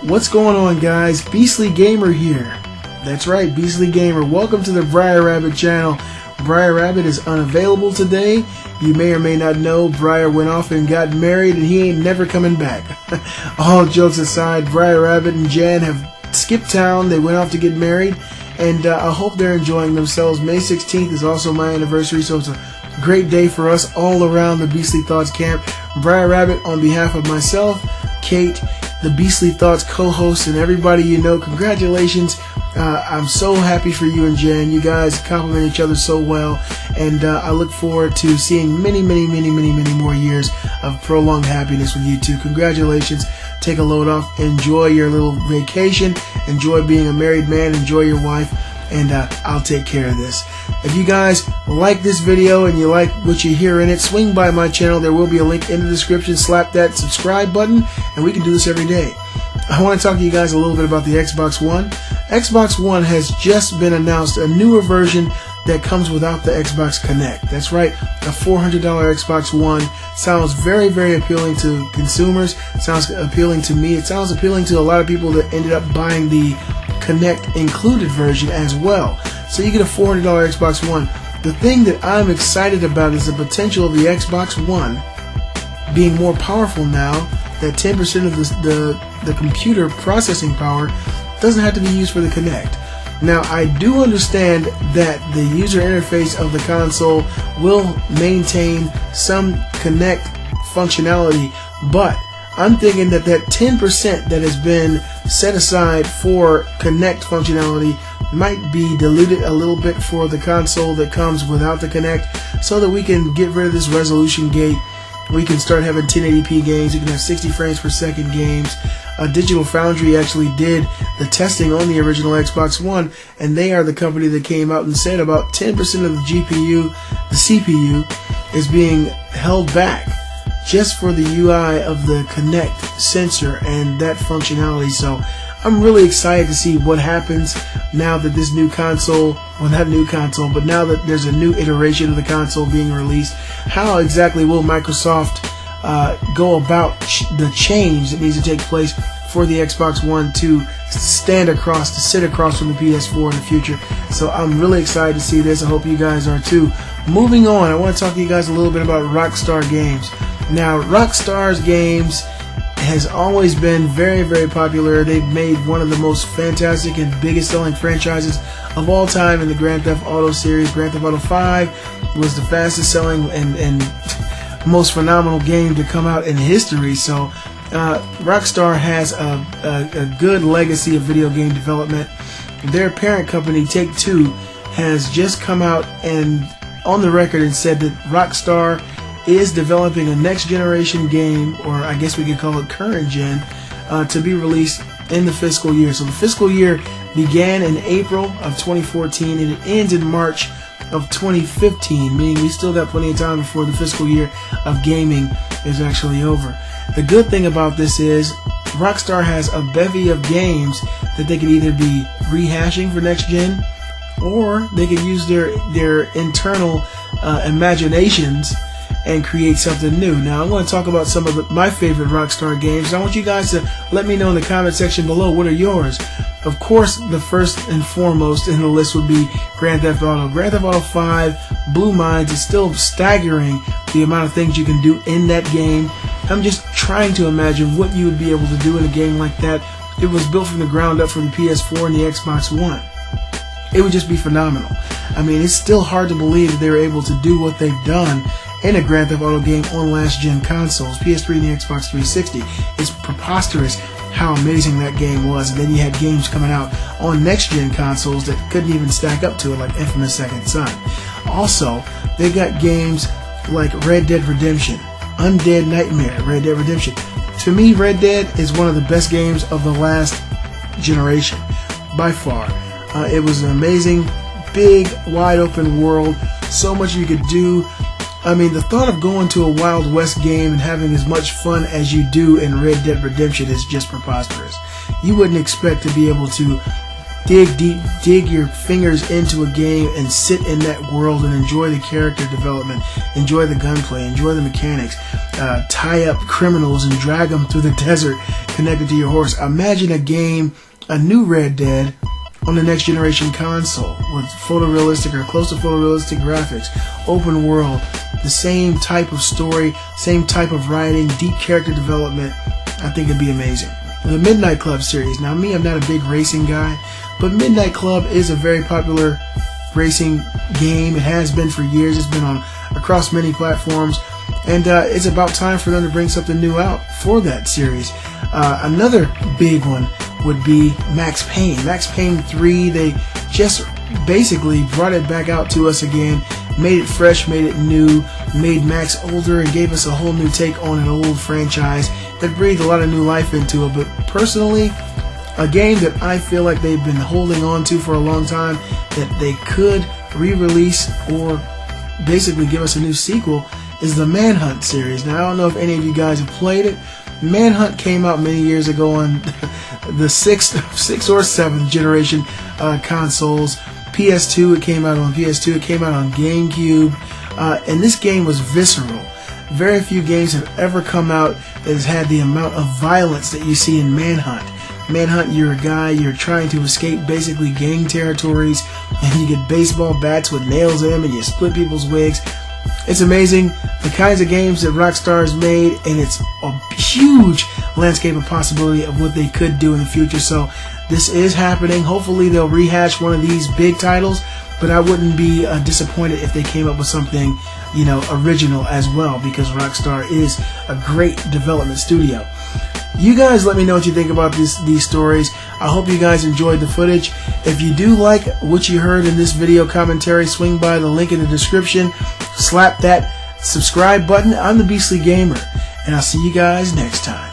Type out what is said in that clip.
What's going on, guys? Beastly Gamer here. That's right, Beastly Gamer. Welcome to the Briar Rabbit channel. Briar Rabbit is unavailable today. You may or may not know, Briar went off and got married and he ain't never coming back. All jokes aside, Briar Rabbit and Jan have skipped town. They went off to get married, and I hope they're enjoying themselves. May 16th is also my anniversary, so it's a great day for us all around the Beastly Thoughts camp. Briar Rabbit, on behalf of myself, Kate, the Beastly Thoughts co-host, and everybody you know, congratulations. I'm so happy for you and Jan. You guys compliment each other so well, and I look forward to seeing many more years of prolonged happiness with you two. Congratulations. Take a load off. Enjoy your little vacation. Enjoy being a married man. Enjoy your wife. And I'll take care of this. If you guys like this video and you like what you hear in it, swing by my channel. There will be a link in the description. Slap that subscribe button, and we can do this every day. I want to talk to you guys a little bit about the Xbox One. Xbox One has just been announced, a newer version that comes without the Xbox Connect. That's right, a $400 Xbox One. Sounds very appealing to consumers. Sounds appealing to me. It sounds appealing to a lot of people that ended up buying the Connect included version as well. So you get a $400 Xbox One. The thing that I'm excited about is the potential of the Xbox One being more powerful now, that 10% of the computer processing power doesn't have to be used for the Connect. Now, I do understand that the user interface of the console will maintain some Connect functionality, but I'm thinking that 10% that has been set aside for Connect functionality might be diluted a little bit for the console that comes without the Connect, so that we can get rid of this resolution gate. We can start having 1080p games. You can have 60 frames per second games. Digital Foundry actually did the testing on the original Xbox One, and they are the company that came out and said about 10% of the GPU, the CPU, is being held back just for the UI of the Connect sensor and that functionality. So I'm really excited to see what happens now that this new console, well, not new console, but now that there's a new iteration of the console being released. How exactly will Microsoft go about the change that needs to take place for the Xbox One to sit across from the PS4 in the future? So I'm really excited to see this. I hope you guys are too. Moving on, I want to talk to you guys a little bit about Rockstar Games. Now, Rockstar'S games has always been very popular. They've made one of the most fantastic and biggest selling franchises of all time in the Grand Theft Auto series. Grand Theft Auto 5 was the fastest selling and most phenomenal game to come out in history. So Rockstar has a good legacy of video game development. Their parent company, Take-Two, has just come out and on the record and said that Rockstar is developing a next generation game, or I guess we could call it current gen, to be released in the fiscal year. So the fiscal year began in April of 2014 and it ends in March of 2015, meaning we still got plenty of time before the fiscal year of gaming is actually over. The good thing about this is Rockstar has a bevy of games that they could either be rehashing for next gen, or they could use their internal imaginations and create something new. Now, I'm going to talk about some of my favorite Rockstar games. I want you guys to let me know in the comment section below, what are yours? Of course, the first and foremost in the list would be Grand Theft Auto. Grand Theft Auto 5 blew minds. It's still staggering the amount of things you can do in that game. I'm just trying to imagine what you would be able to do in a game like that. It was built from the ground up for the PS4 and the Xbox One. It would just be phenomenal. I mean, it's still hard to believe that they were able to do what they've done in a Grand Theft Auto game on last-gen consoles, PS3 and the Xbox 360. It's preposterous how amazing that game was. And then you had games coming out on next-gen consoles that couldn't even stack up to it, like Infamous Second Son. Also, they got games like Red Dead Redemption, Undead Nightmare, Red Dead Redemption. To me, Red Dead is one of the best games of the last generation, by far. It was an amazing, big, wide-open world. So much you could do. I mean, the thought of going to a Wild West game and having as much fun as you do in Red Dead Redemption is just preposterous. You wouldn't expect to be able to dig deep, dig your fingers into a game and sit in that world and enjoy the character development, enjoy the gunplay, enjoy the mechanics, tie up criminals and drag them through the desert connected to your horse. Imagine a game, a new Red Dead, on the next generation console with photorealistic or close to photorealistic graphics, open world, the same type of story, same type of writing, deep character development. I think it'd be amazing. The Midnight Club series. Now, me, I'm not a big racing guy, but Midnight Club is a very popular racing game. It has been for years. It's been on across many platforms, and it's about time for them to bring something new out for that series. Another big one would be Max Payne. Max Payne 3, they just basically brought it back out to us again, made it fresh, made it new, made Max older, and gave us a whole new take on an old franchise that breathed a lot of new life into it. But personally, a game that I feel like they've been holding on to for a long time, that they could re-release or basically give us a new sequel, is the Manhunt series. Now, I don't know if any of you guys have played it. Manhunt came out many years ago on the 6th or 7th generation consoles. PS2, it came out on PS2, it came out on GameCube, and this game was visceral. Very few games have ever come out that has had the amount of violence that you see in Manhunt. Manhunt, you're a guy, you're trying to escape basically gang territories, and you get baseball bats with nails in them, and you split people's wigs. It's amazing, the kinds of games that Rockstar's made, and it's a huge landscape of possibility of what they could do in the future. So this is happening. Hopefully they'll rehash one of these big titles, but I wouldn't be disappointed if they came up with something, you know, original as well, because Rockstar is a great development studio. You guys let me know what you think about these stories. I hope you guys enjoyed the footage. If you do like what you heard in this video commentary, swing by the link in the description, slap that subscribe button. I'm the Beastly Gamer, and I'll see you guys next time.